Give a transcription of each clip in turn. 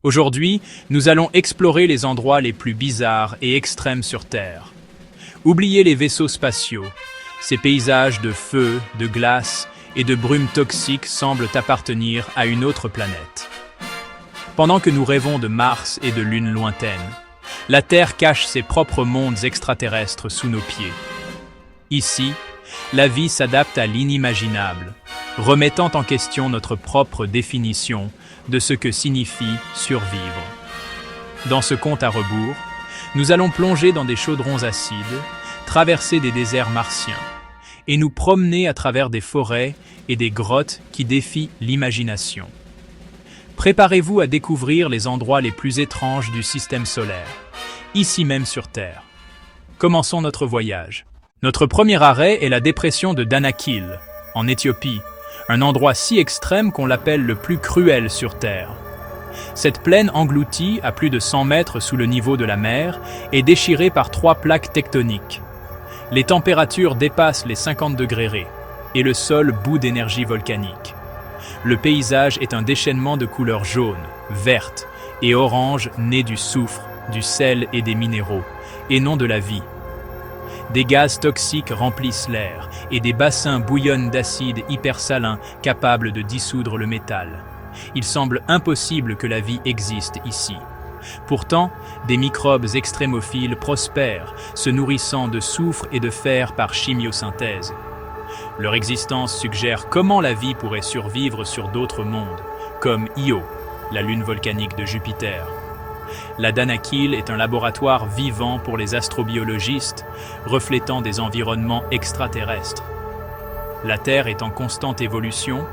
Aujourd'hui, nous allons explorer les endroits les plus bizarres et extrêmes sur Terre. Oubliez les vaisseaux spatiaux. Ces paysages de feu, de glace et de brumes toxiques semblent appartenir à une autre planète. Pendant que nous rêvons de Mars et de lunes lointaines, la Terre cache ses propres mondes extraterrestres sous nos pieds. Ici, la vie s'adapte à l'inimaginable, remettant en question notre propre définition de ce que signifie survivre. Dans ce compte à rebours, nous allons plonger dans des chaudrons acides, traverser des déserts martiens, et nous promener à travers des forêts et des grottes qui défient l'imagination. Préparez-vous à découvrir les endroits les plus étranges du système solaire, ici même sur Terre. Commençons notre voyage. Notre premier arrêt est la dépression de Danakil, en Éthiopie, un endroit si extrême qu'on l'appelle le plus cruel sur Terre. Cette plaine engloutie, à plus de 100 mètres sous le niveau de la mer, est déchirée par 3 plaques tectoniques. Les températures dépassent les 50 degrés et le sol bout d'énergie volcanique. Le paysage est un déchaînement de couleurs jaunes, vertes et oranges nées du soufre, du sel et des minéraux, et non de la vie. Des gaz toxiques remplissent l'air et des bassins bouillonnent d'acide hypersalin capables de dissoudre le métal. Il semble impossible que la vie existe ici. Pourtant, des microbes extrémophiles prospèrent, se nourrissant de soufre et de fer par chimiosynthèse. Leur existence suggère comment la vie pourrait survivre sur d'autres mondes, comme Io, la lune volcanique de Jupiter. La Danakil est un laboratoire vivant pour les astrobiologistes, reflétant des environnements extraterrestres. La Terre est en constante évolution,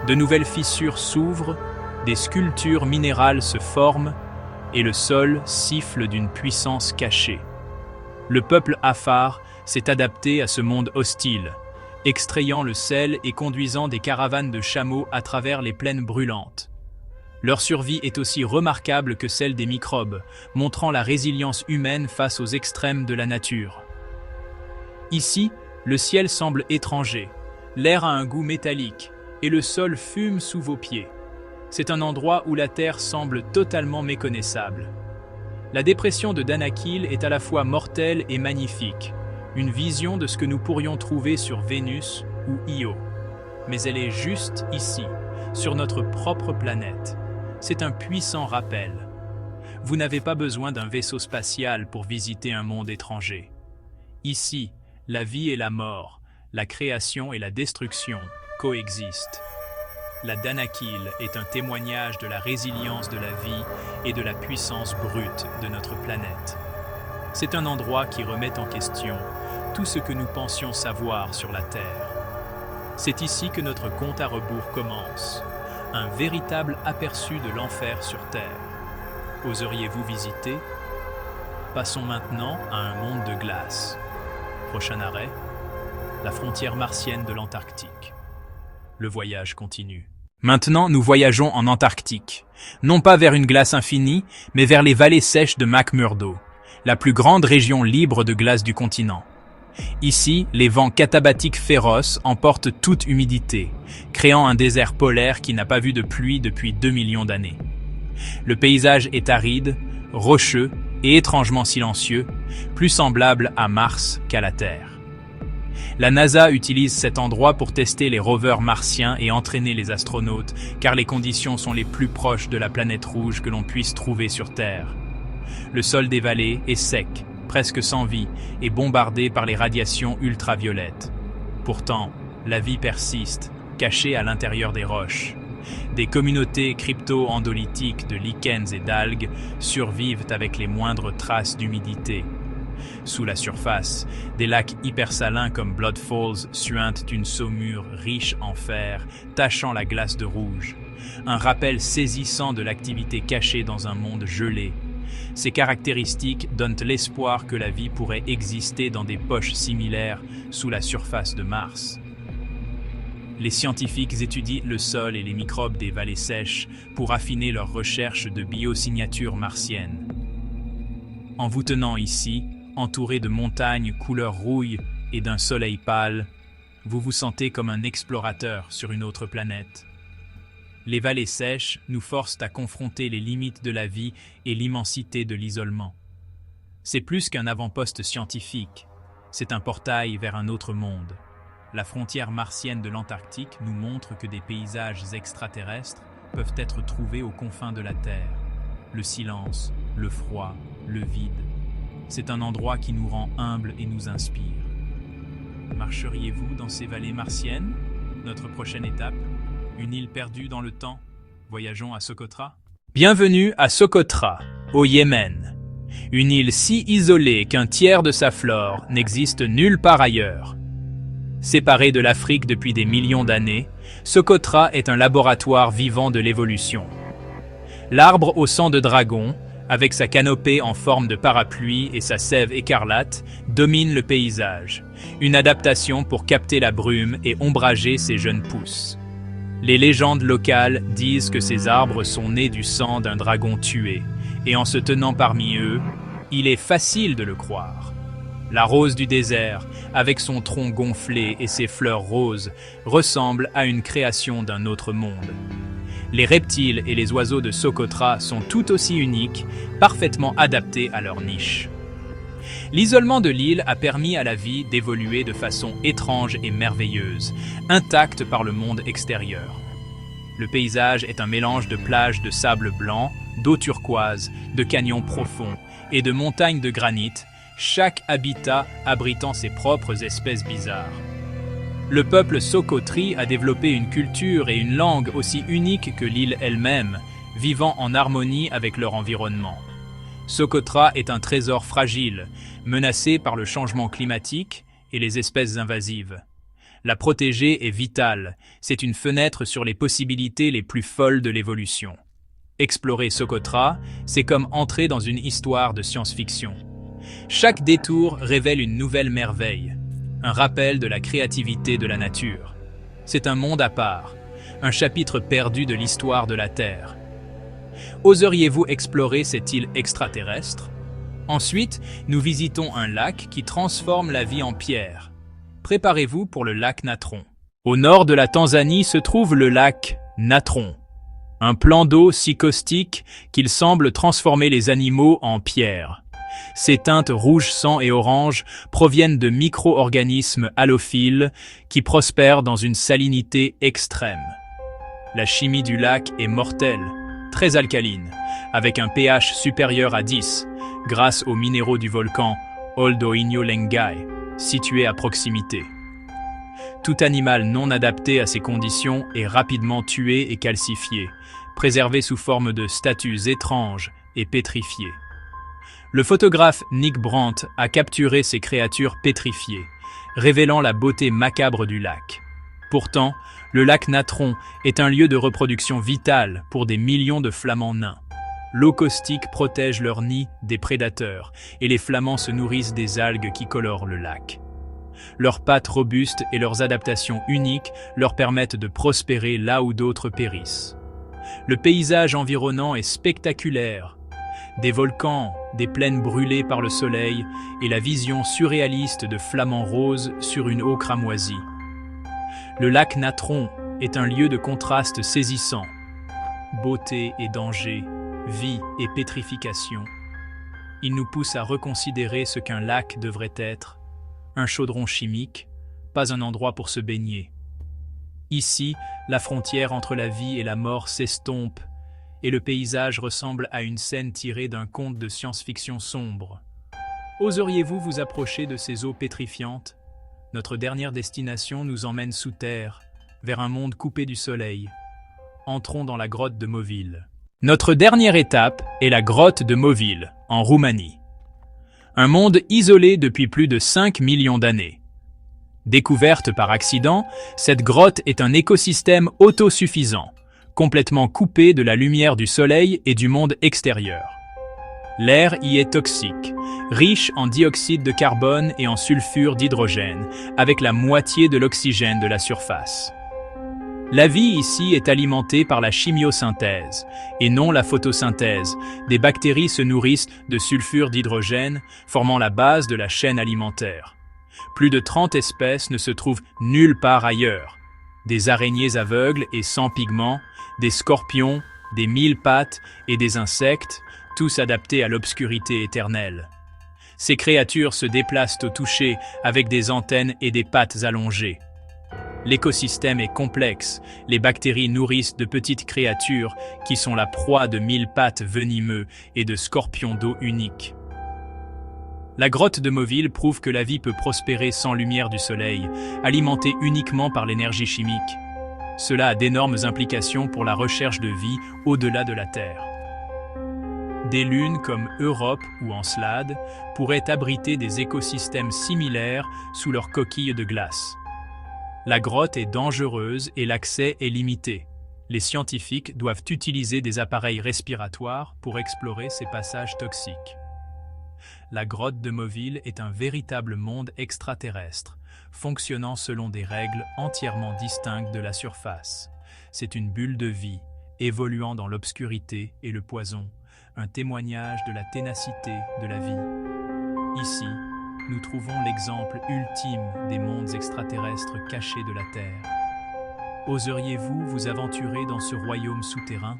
de nouvelles fissures s'ouvrent, des sculptures minérales se forment, et le sol siffle d'une puissance cachée. Le peuple Afar s'est adapté à ce monde hostile, extrayant le sel et conduisant des caravanes de chameaux à travers les plaines brûlantes. Leur survie est aussi remarquable que celle des microbes, montrant la résilience humaine face aux extrêmes de la nature. Ici, le ciel semble étranger, l'air a un goût métallique, et le sol fume sous vos pieds. C'est un endroit où la Terre semble totalement méconnaissable. La dépression de Danakil est à la fois mortelle et magnifique, une vision de ce que nous pourrions trouver sur Vénus ou Io. Mais elle est juste ici, sur notre propre planète. C'est un puissant rappel. Vous n'avez pas besoin d'un vaisseau spatial pour visiter un monde étranger. Ici, la vie et la mort, la création et la destruction coexistent. La Danakil est un témoignage de la résilience de la vie et de la puissance brute de notre planète. C'est un endroit qui remet en question tout ce que nous pensions savoir sur la Terre. C'est ici que notre compte à rebours commence. Un véritable aperçu de l'enfer sur Terre. Oseriez-vous visiter? Passons maintenant à un monde de glace. Prochain arrêt, la frontière martienne de l'Antarctique. Le voyage continue. Maintenant, nous voyageons en Antarctique. Non pas vers une glace infinie, mais vers les vallées sèches de McMurdo, la plus grande région libre de glace du continent. Ici, les vents catabatiques féroces emportent toute humidité, créant un désert polaire qui n'a pas vu de pluie depuis 2 millions d'années. Le paysage est aride, rocheux et étrangement silencieux, plus semblable à Mars qu'à la Terre. La NASA utilise cet endroit pour tester les rovers martiens et entraîner les astronautes, car les conditions sont les plus proches de la planète rouge que l'on puisse trouver sur Terre. Le sol des vallées est sec, presque sans vie, et bombardé par les radiations ultraviolettes. Pourtant, la vie persiste, cachée à l'intérieur des roches. Des communautés crypto-endolytiques de lichens et d'algues survivent avec les moindres traces d'humidité. Sous la surface, des lacs hypersalins comme Blood Falls suintent une saumure riche en fer, tachant la glace de rouge. Un rappel saisissant de l'activité cachée dans un monde gelé. Ces caractéristiques donnent l'espoir que la vie pourrait exister dans des poches similaires sous la surface de Mars. Les scientifiques étudient le sol et les microbes des vallées sèches pour affiner leurs recherches de biosignatures martiennes. En vous tenant ici, entouré de montagnes couleur rouille et d'un soleil pâle, vous vous sentez comme un explorateur sur une autre planète. Les vallées sèches nous forcent à confronter les limites de la vie et l'immensité de l'isolement. C'est plus qu'un avant-poste scientifique, c'est un portail vers un autre monde. La frontière martienne de l'Antarctique nous montre que des paysages extraterrestres peuvent être trouvés aux confins de la Terre. Le silence, le froid, le vide. C'est un endroit qui nous rend humbles et nous inspire. Marcheriez-vous dans ces vallées martiennes? Notre prochaine étape, une île perdue dans le temps. Voyageons à Socotra. Bienvenue à Socotra, au Yémen. Une île si isolée qu'un tiers de sa flore n'existe nulle part ailleurs. Séparée de l'Afrique depuis des millions d'années, Socotra est un laboratoire vivant de l'évolution. L'arbre au sang de dragon, avec sa canopée en forme de parapluie et sa sève écarlate, domine le paysage. Une adaptation pour capter la brume et ombrager ses jeunes pousses. Les légendes locales disent que ces arbres sont nés du sang d'un dragon tué, et en se tenant parmi eux, il est facile de le croire. La rose du désert, avec son tronc gonflé et ses fleurs roses, ressemble à une création d'un autre monde. Les reptiles et les oiseaux de Socotra sont tout aussi uniques, parfaitement adaptés à leur niche. L'isolement de l'île a permis à la vie d'évoluer de façon étrange et merveilleuse, intacte par le monde extérieur. Le paysage est un mélange de plages de sable blanc, d'eau turquoise, de canyons profonds et de montagnes de granit, chaque habitat abritant ses propres espèces bizarres. Le peuple Socotri a développé une culture et une langue aussi uniques que l'île elle-même, vivant en harmonie avec leur environnement. Socotra est un trésor fragile, menacé par le changement climatique et les espèces invasives. La protéger est vitale, c'est une fenêtre sur les possibilités les plus folles de l'évolution. Explorer Socotra, c'est comme entrer dans une histoire de science-fiction. Chaque détour révèle une nouvelle merveille, un rappel de la créativité de la nature. C'est un monde à part, un chapitre perdu de l'histoire de la Terre. Oseriez-vous explorer cette île extraterrestre? Ensuite, nous visitons un lac qui transforme la vie en pierre. Préparez-vous pour le lac Natron. Au nord de la Tanzanie se trouve le lac Natron, un plan d'eau si caustique qu'il semble transformer les animaux en pierre. Ces teintes rouge sang et orange proviennent de micro-organismes halophiles qui prospèrent dans une salinité extrême. La chimie du lac est mortelle, très alcaline, avec un pH supérieur à 10, grâce aux minéraux du volcan Oldoinho Lengai, situé à proximité. Tout animal non adapté à ces conditions est rapidement tué et calcifié, préservé sous forme de statues étranges et pétrifiées. Le photographe Nick Brandt a capturé ces créatures pétrifiées, révélant la beauté macabre du lac. Pourtant, le lac Natron est un lieu de reproduction vital pour des millions de flamands nains. L'eau caustique protège leurs nids des prédateurs et les flamands se nourrissent des algues qui colorent le lac. Leurs pattes robustes et leurs adaptations uniques leur permettent de prospérer là où d'autres périssent. Le paysage environnant est spectaculaire. Des volcans, des plaines brûlées par le soleil et la vision surréaliste de flamants roses sur une eau cramoisie. Le lac Natron est un lieu de contraste saisissant. Beauté et danger, vie et pétrification. Il nous pousse à reconsidérer ce qu'un lac devrait être, un chaudron chimique, pas un endroit pour se baigner. Ici, la frontière entre la vie et la mort s'estompe, et le paysage ressemble à une scène tirée d'un conte de science-fiction sombre. Oseriez-vous vous approcher de ces eaux pétrifiantes? Notre dernière destination nous emmène sous terre, vers un monde coupé du soleil. Entrons dans la grotte de Moville. Notre dernière étape est la grotte de Moville, en Roumanie. Un monde isolé depuis plus de 5 millions d'années. Découverte par accident, cette grotte est un écosystème autosuffisant, complètement coupé de la lumière du soleil et du monde extérieur. L'air y est toxique, riche en dioxyde de carbone et en sulfure d'hydrogène, avec la moitié de l'oxygène de la surface. La vie ici est alimentée par la chimiosynthèse, et non la photosynthèse. Des bactéries se nourrissent de sulfure d'hydrogène, formant la base de la chaîne alimentaire. Plus de 30 espèces ne se trouvent nulle part ailleurs. Des araignées aveugles et sans pigments, des scorpions, des mille pattes et des insectes, tous adaptés à l'obscurité éternelle. Ces créatures se déplacent au toucher avec des antennes et des pattes allongées. L'écosystème est complexe, les bactéries nourrissent de petites créatures qui sont la proie de mille pattes venimeux et de scorpions d'eau unique. La grotte de Moville prouve que la vie peut prospérer sans lumière du soleil, alimentée uniquement par l'énergie chimique. Cela a d'énormes implications pour la recherche de vie au-delà de la Terre. Des lunes comme Europe ou Encelade pourraient abriter des écosystèmes similaires sous leurs coquilles de glace. La grotte est dangereuse et l'accès est limité. Les scientifiques doivent utiliser des appareils respiratoires pour explorer ces passages toxiques. La grotte de Moville est un véritable monde extraterrestre, fonctionnant selon des règles entièrement distinctes de la surface. C'est une bulle de vie, évoluant dans l'obscurité et le poison, un témoignage de la ténacité de la vie. Ici, nous trouvons l'exemple ultime des mondes extraterrestres cachés de la Terre. Oseriez-vous vous aventurer dans ce royaume souterrain?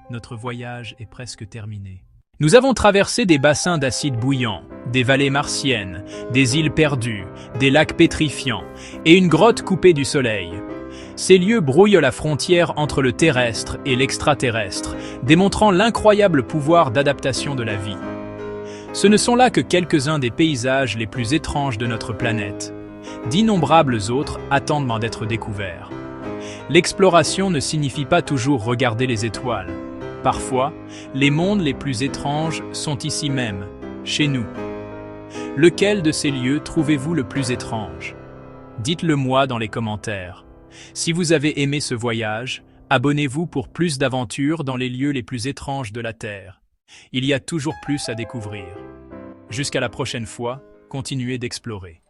Notre voyage est presque terminé. Nous avons traversé des bassins d'acide bouillant, des vallées martiennes, des îles perdues, des lacs pétrifiants et une grotte coupée du soleil. Ces lieux brouillent la frontière entre le terrestre et l'extraterrestre, démontrant l'incroyable pouvoir d'adaptation de la vie. Ce ne sont là que quelques-uns des paysages les plus étranges de notre planète. D'innombrables autres attendent d'être découverts. L'exploration ne signifie pas toujours regarder les étoiles. Parfois, les mondes les plus étranges sont ici même, chez nous. Lequel de ces lieux trouvez-vous le plus étrange? Dites-le moi dans les commentaires. Si vous avez aimé ce voyage, abonnez-vous pour plus d'aventures dans les lieux les plus étranges de la Terre. Il y a toujours plus à découvrir. Jusqu'à la prochaine fois, continuez d'explorer.